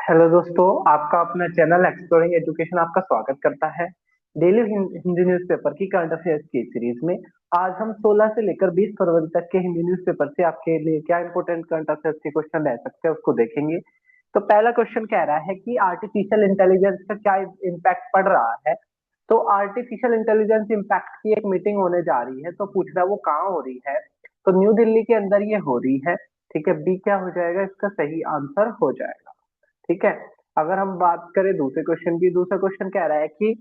Hello दोस्तों, आपका अपना चैनल एक्सप्लोरिंग एजुकेशन आपका स्वागत करता है। डेली हिंदी न्यूज़पेपर की करंट अफेयर्स की सीरीज में आज हम 16 से लेकर 20 फरवरी तक के हिंदी न्यूज़पेपर से आपके लिए क्या इंपॉर्टेंट करंट अफेयर्स के क्वेश्चन रह सकते हैं उसको देखेंगे। तो पहला क्वेश्चन कह रहा है कि आर्टिफिशियल इंटेलिजेंस का क्या इम्पैक्ट पड़ रहा है। तो आर्टिफिशियल इंटेलिजेंस इम्पैक्ट की एक मीटिंग होने जा रही है, तो पूछ रहा है वो कहाँ हो रही है। तो न्यू दिल्ली के अंदर ये हो रही है। ठीक है, बी क्या हो जाएगा, इसका सही आंसर हो जाएगा। ठीक है। अगर हम बात करें दूसरे क्वेश्चन की, दूसरा क्वेश्चन कह रहा है कि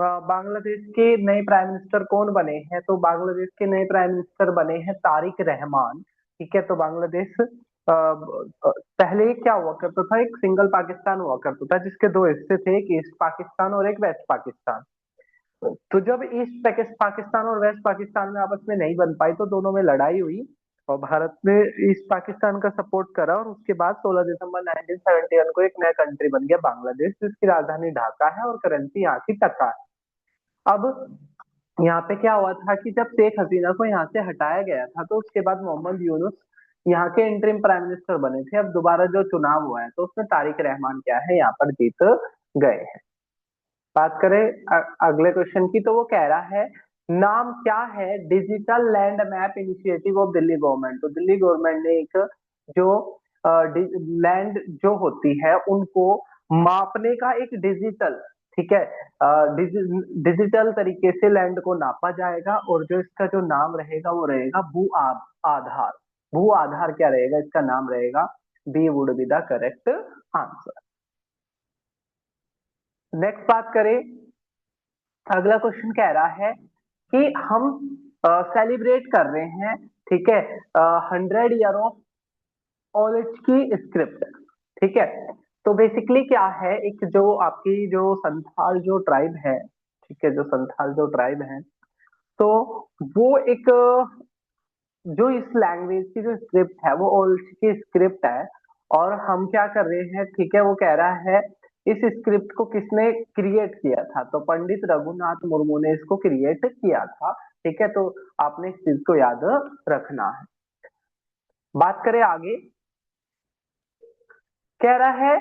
बांग्लादेश के नए प्राइम मिनिस्टर कौन बने हैं। तो बांग्लादेश के नए प्राइम मिनिस्टर बने हैं तारिक रहमान। ठीक है। तो बांग्लादेश पहले क्या हुआ करता था, एक सिंगल पाकिस्तान हुआ करता था जिसके दो हिस्से थे, एक ईस्ट पाकिस्तान और एक वेस्ट पाकिस्तान। तो जब ईस्ट पाकिस्तान और वेस्ट पाकिस्तान में आपस में नहीं बन पाई तो दोनों में लड़ाई हुई और भारत ने ईस्ट पाकिस्तान का सपोर्ट करा और उसके बाद 16 दिसंबर 1971 को एक नया कंट्री बन गया बांग्लादेश, जिसकी राजधानी ढाका है और करेंसी यहाँ की टका है। अब यहाँ पे क्या हुआ था कि जब शेख हसीना को यहाँ से हटाया गया था तो उसके बाद मोहम्मद यूनुस यहाँ के इंटरिम प्राइम मिनिस्टर बने थे। अब दोबारा जो चुनाव हुआ है तो उसमें तारिक रहमान क्या है, यहाँ पर जीत गए हैं। बात करें अगले क्वेश्चन की, तो वो कह रहा है नाम क्या है digital land map initiative of Delhi government. तो दिल्ली गवर्नमेंट ने एक जो लैंड जो होती है उनको मापने का एक डिजिटल, ठीक है, डिजिटल तरीके से लैंड को नापा जाएगा और जो इसका जो नाम रहेगा वो रहेगा आधार। भू आधार क्या रहेगा, इसका नाम रहेगा। B would be the correct answer. Next बात करें, अगला क्वेश्चन कह रहा है कि हम सेलिब्रेट कर रहे हैं, ठीक है, 100 ईयर ऑफ ऑलिच की स्क्रिप्ट। ठीक है। तो बेसिकली क्या है, एक जो आपकी जो संथाल जो ट्राइब है, ठीक है, जो संथाल जो ट्राइब है, तो वो एक जो इस लैंग्वेज की जो स्क्रिप्ट है वो ओल्ड की स्क्रिप्ट है। और हम क्या कर रहे हैं, ठीक है, वो कह रहा है इस स्क्रिप्ट को किसने क्रिएट किया था। तो पंडित रघुनाथ मुर्मू ने इसको क्रिएट किया था। ठीक है। तो आपने इस चीज को याद रखना है। बात करें आगे, कह रहा है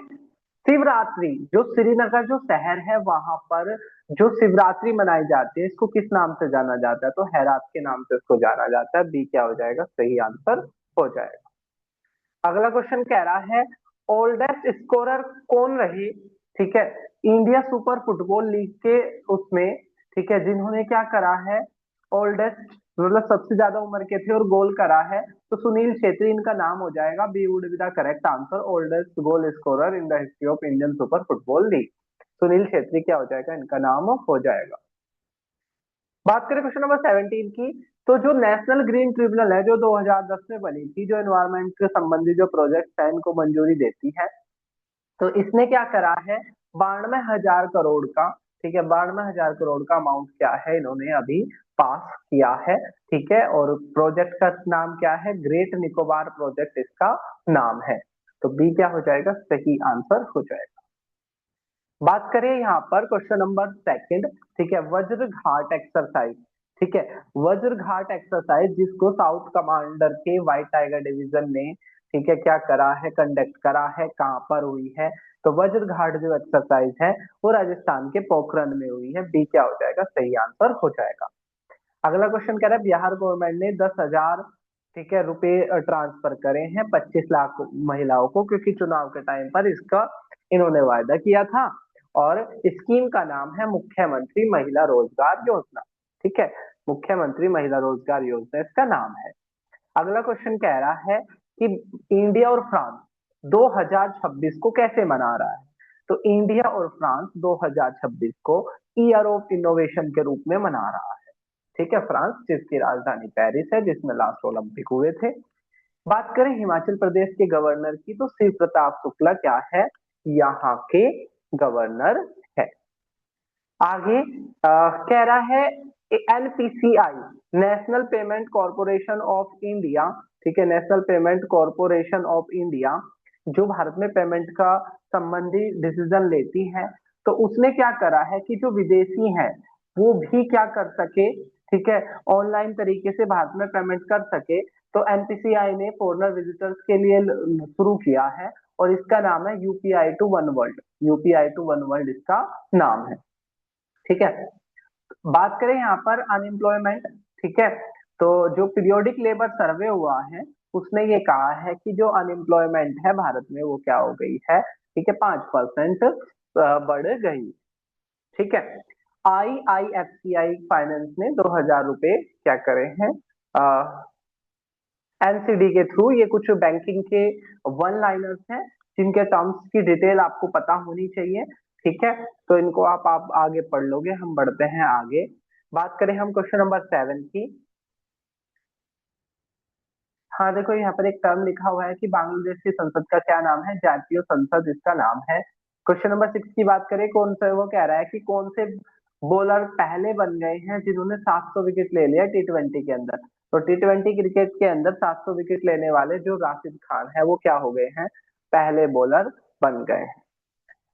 शिवरात्रि, जो श्रीनगर जो शहर है वहां पर जो शिवरात्रि मनाई जाती है इसको किस नाम से जाना जाता है। तो हैरात के नाम से इसको जाना जाता है। बी क्या हो जाएगा, सही आंसर हो जाएगा। अगला क्वेश्चन कह रहा है ओल्डेस्ट स्कोरर कौन रही। ठीक है, इंडिया सुपर फुटबॉल लीग के उसमें, ठीक है, जिन्होंने क्या करा है, ओल्डेस्ट मतलब सबसे ज्यादा उम्र के थे और गोल करा है, तो सुनील छेत्री इनका नाम हो जाएगा। B would be the correct answer, oldest goal scorer in the history of Indian super football league. Sunil Chhetri क्या हो जाएगा, इनका नाम हो जाएगा। बात करें क्वेश्चन नंबर 17 की, तो जो नेशनल ग्रीन ट्रिब्यूनल है जो 2010 में बनी थी, जो एनवायरमेंट के संबंधी जो प्रोजेक्ट है इनको मंजूरी देती है, तो इसने क्या करा है, 92,000 करोड़ का, ठीक है, 92,000 करोड़ का अमाउंट क्या है इन्होंने अभी पास किया है। ठीक है। और प्रोजेक्ट का नाम क्या है, ग्रेट निकोबार प्रोजेक्ट इसका नाम है। तो बी क्या हो जाएगा, सही आंसर हो जाएगा। बात करें यहाँ पर क्वेश्चन नंबर सेकंड, ठीक है, वज्र घाट एक्सरसाइज। ठीक है, वज्र घाट एक्सरसाइज जिसको साउथ कमांडर के व्हाइट टाइगर डिवीजन ने, ठीक है, क्या करा है, कंडक्ट करा है, कहाँ पर हुई है। तो वज्र घाट जो एक्सरसाइज है वो राजस्थान के पोखरण में हुई है। बी क्या हो जाएगा, सही आंसर हो जाएगा। अगला क्वेश्चन कह रहा है बिहार गवर्नमेंट ने 10,000, ठीक है, रुपए ट्रांसफर करे हैं 25 लाख महिलाओं को, क्योंकि चुनाव के टाइम पर इसका इन्होंने वायदा किया था। और स्कीम का नाम है मुख्यमंत्री महिला रोजगार योजना। ठीक है, मुख्यमंत्री महिला रोजगार योजना इसका नाम है। अगला क्वेश्चन कह रहा है कि इंडिया और फ्रांस 2026 को कैसे मना रहा है। तो इंडिया और फ्रांस 2026 को ईयर ऑफ इनोवेशन के रूप में मना रहा है। ठीक है, फ्रांस जिसकी राजधानी पेरिस है, जिसमें लास्ट ओलंपिक हुए थे। बात करें हिमाचल प्रदेश के गवर्नर की, तो शिव प्रताप शुक्ला क्या है, यहाँ के गवर्नर है। आगे कह रहा है NPCI, national payment corporation of India, ठीक है, national payment corporation of India जो भारत में पेमेंट का संबंधी डिसीजन लेती है, तो उसने क्या करा है कि जो विदेशी हैं वो भी क्या कर सके, ठीक है, ऑनलाइन तरीके से भारत में पेमेंट कर सके। तो एनपीसीआई ने फॉरेनर विजिटर्स के लिए शुरू किया है और इसका नाम है UPI to one world. UPI to one world इसका नाम है। ठीक है, बात करें यहाँ पर अनएम्प्लॉयमेंट। ठीक है, तो जो पीरियोडिक लेबर सर्वे हुआ है उसने ये कहा है कि जो अनएम्प्लॉयमेंट है भारत में वो क्या हो गई है, ठीक है, 5% बढ़ गई। ठीक है, आईआईएफसीआई फाइनेंस ने 2000 रुपए क्या करे हैं एनसीडी के थ्रू। ये कुछ बैंकिंग के वन लाइनर्स हैं जिनके टर्म्स की डिटेल आपको पता होनी चाहिए। ठीक है, तो इनको आप आगे पढ़ लोगे। हम बढ़ते हैं आगे। बात करें हम क्वेश्चन नंबर 7 की। हाँ देखो, यहाँ पर एक टर्म लिखा हुआ है कि बांग्लादेश की संसद का क्या नाम है, जातीय संसद इसका नाम है। क्वेश्चन नंबर 6 की बात करें, कौन सा वो कह रहा है कि कौन से बॉलर पहले बन गए हैं जिन्होंने 700 विकेट ले लिया टी20 के अंदर। तो टी20 क्रिकेट के अंदर 700 विकेट लेने वाले जो राशिद खान है वो क्या हो गए हैं, पहले बॉलर बन गए हैं।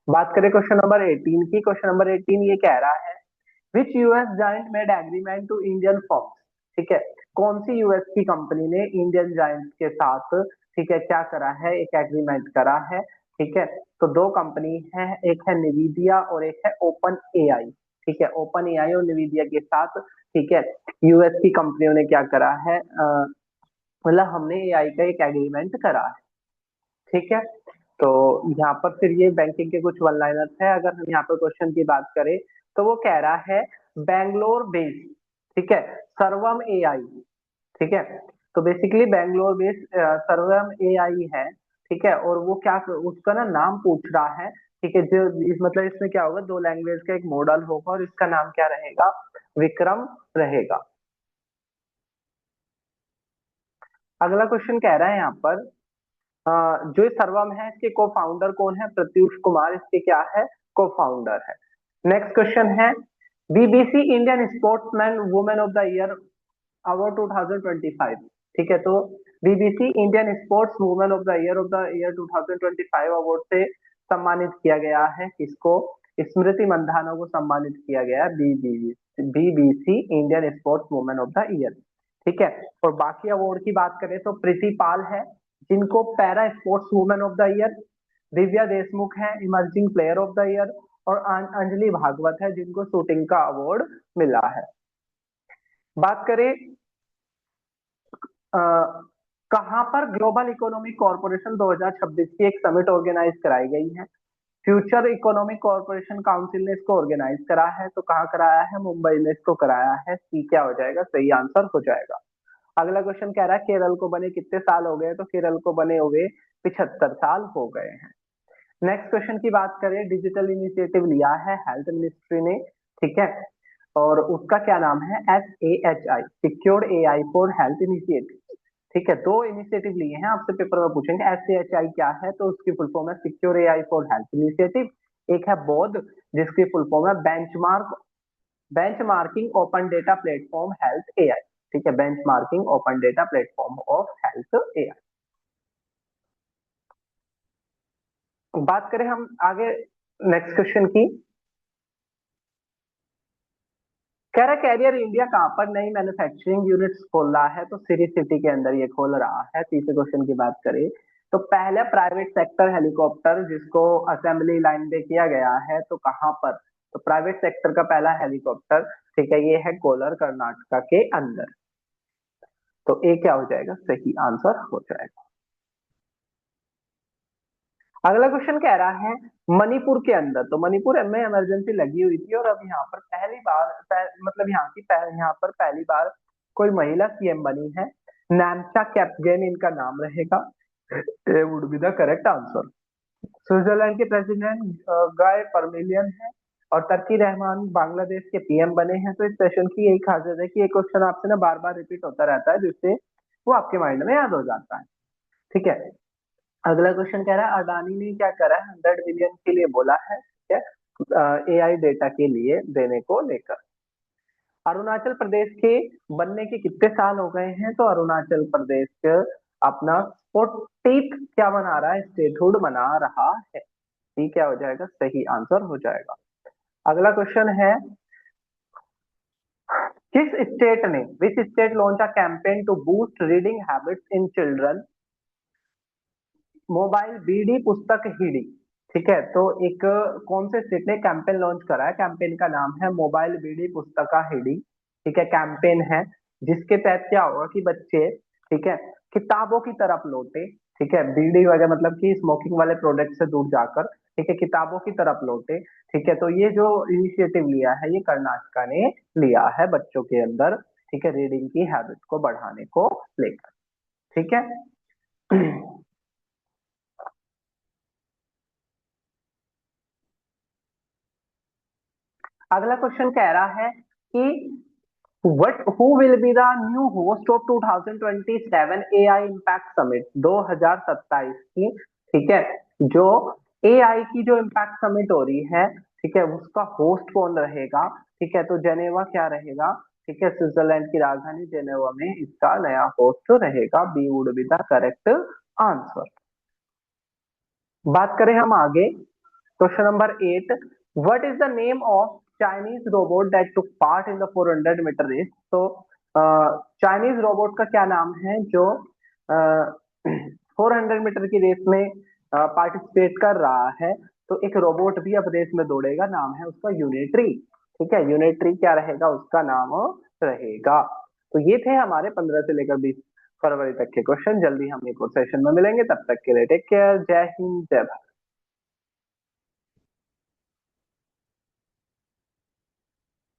बात करें क्वेश्चन नंबर 18 की। क्वेश्चन नंबर 18 ये कह रहा है which US giant made agreement to Indian folks. ठीक है, कौन सी यूएस की कंपनी ने इंडियन जायंट के साथ, ठीक है, क्या करा है, एक एग्रीमेंट करा है। ठीक है, तो दो कंपनी है, एक है निविदिया और एक है ओपन एआई। ठीक है, ओपन एआई और निविदिया के साथ, ठीक है, यूएस की कंपनियों ने क्या करा है, मतलब हमने एआई का एक एग्रीमेंट करा है। ठीक है, तो यहाँ पर फिर ये बैंकिंग के कुछ वन लाइनर्स है। अगर हम यहाँ पर क्वेश्चन की बात करें तो वो कह रहा है बैंगलोर बेस्ड, ठीक है, सर्वम एआई। ठीक है, तो बेसिकली बैंगलोर बेस्ड सर्वम एआई है। ठीक है, और वो क्या उसका ना नाम पूछ रहा है। ठीक है, जो मतलब इसमें क्या होगा, दो लैंग्वेज का एक मॉडल होगा और इसका नाम क्या रहेगा, विक्रम रहेगा। अगला क्वेश्चन कह रहा है यहाँ पर जो ये सर्वम है इसके को फाउंडर कौन है, प्रत्युष कुमार इसके क्या है, को फाउंडर है। नेक्स्ट क्वेश्चन है BBC Indian sportsman women of the year award 2025। ठीक है, तो BBC Indian sports women of the year 2025 award से सम्मानित किया गया है किसको, स्मृति मंधाना को सम्मानित किया गया है BBC Indian sports women of the year. ठीक है, और बाकी अवार्ड की बात करें तो प्रीति पाल है जिनको para sports women of the year, Divya Deshmukh है emerging player of the year, और अंजलि भागवत है जिनको शूटिंग का अवार्ड मिला है। बात करें कहां पर ग्लोबल इकोनॉमिक कॉरपोरेशन 2026 की एक समिट ऑर्गेनाइज कराई गई है। फ्यूचर इकोनॉमिक कॉरपोरेशन काउंसिल ने इसको ऑर्गेनाइज करा है, तो कहाँ कराया है, मुंबई में इसको कराया है। सी क्या हो जाएगा, सही आंसर हो जाएगा। अगला क्वेश्चन कह रहा है केरल को बने कितने साल हो गए, तो केरल को बने हुए 75 साल हो गए हैं। नेक्स्ट क्वेश्चन की बात करें, डिजिटल इनिशिएटिव लिया है हेल्थ मिनिस्ट्री ने। ठीक है, और उसका क्या नाम है, SAHI, secured AI for health initiative. ठीक है, दो इनिशिएटिव लिए हैं, आपसे पेपर में पूछेंगे SAHI क्या है, तो उसकी फुल फॉर्म है secure AI for health initiative. एक है बोध जिसकी फुल फॉर्म है benchmarking open data platform health AI। ठीक है, benchmarking open data platform of health AI। बात करें हम आगे नेक्स्ट क्वेश्चन की। कह रहा कैरियर इंडिया कहां पर नई मैन्युफैक्चरिंग यूनिट्स खोल रहा है, तो सिरी सिटी के अंदर ये खोल रहा है। तीसरे क्वेश्चन की बात करें तो पहला प्राइवेट सेक्टर हेलीकॉप्टर जिसको असेंबली लाइन पे किया गया है, तो कहां पर, तो प्राइवेट सेक्टर का पहला हेलीकॉप्टर, ठीक है, ये है कोलार कर्नाटका के अंदर। तो ए क्या हो जाएगा, सही आंसर हो जाएगा। अगला क्वेश्चन कह रहा है मणिपुर के अंदर, तो मणिपुर में इमरजेंसी लगी हुई थी और अब यहाँ पर पहली बार मतलब यहाँ पर पहली बार कोई महिला सीएम बनी है। नैमचा कैप्गेन इनका नाम रहेगा। ये would be the correct answer. Switzerland के प्रेसिडेंट गाय परमिलियन है और तर्की रहमान बांग्लादेश के पीएम बने हैं। तो इस सेशन की यही खासियत है कि ये क्वेश्चन आपसे ना बार बार रिपीट होता रहता है जिससे वो आपके माइंड में याद हो जाता है। ठीक है, अगला क्वेश्चन कह रहा है अडानी ने क्या करा है, 100 बिलियन के लिए बोला है, ठीक है, AI डेटा के लिए देने को लेकर। अरुणाचल प्रदेश के बनने के कितने साल हो गए हैं, तो अरुणाचल प्रदेश अपना 40th क्या बना रहा है, स्टेटहुड बना रहा है। ठीक क्या हो जाएगा, सही आंसर हो जाएगा। अगला क्वेश्चन है किस स्टेट ने, which state launch a campaign to boost reading habits in children. Mobile Bidi Pustaka Hidi. ठीक है, तो एक कौन से स्टेट ने कैंपेन लॉन्च करा है, कैंपेन का नाम है मोबाइल बीडी पुस्तका हिडी। ठीक है, कैंपेन है जिसके तहत क्या होगा कि बच्चे, ठीक है, किताबों की तरफ लौटे। ठीक है, बीडी वगैरह मतलब कि स्मोकिंग वाले प्रोडक्ट से दूर जाकर, ठीक है, किताबों की तरफ लौटे। ठीक है, तो ये जो इनिशिएटिव लिया है ये कर्नाटका ने लिया है बच्चों के अंदर, ठीक है, रीडिंग की हैबिट को बढ़ाने को लेकर। ठीक है। अगला क्वेश्चन कह रहा है कि What who will be the new host of 2027 AI Impact Summit 2027 की। ठीक है, जो AI की जो इम्पैक्ट समिट हो रही है, ठीक है, उसका होस्ट कौन रहेगा। ठीक है, तो जेनेवा क्या रहेगा, ठीक है, स्विट्जरलैंड की राजधानी जेनेवा में इसका नया होस्ट रहेगा। B would be the correct answer. बात करें हम आगे, question number 8, what is the name of Chinese robot that took part in the 400 metre race. तो चाइनीज रोबोट का क्या नाम है जो 400 मीटर की रेस में पार्टिसिपेट कर रहा है। तो एक रोबोट भी अब रेस में दौड़ेगा, नाम है उसका यूनिट्री। ठीक है, यूनिट्री क्या रहेगा, उसका नाम रहेगा। तो ये थे हमारे 15 से लेकर 20 फरवरी तक के क्वेश्चन। जल्दी हम एक और सेशन में मिलेंगे, तब तक के लिए टेक केयर, जय हिंद, जय भारत।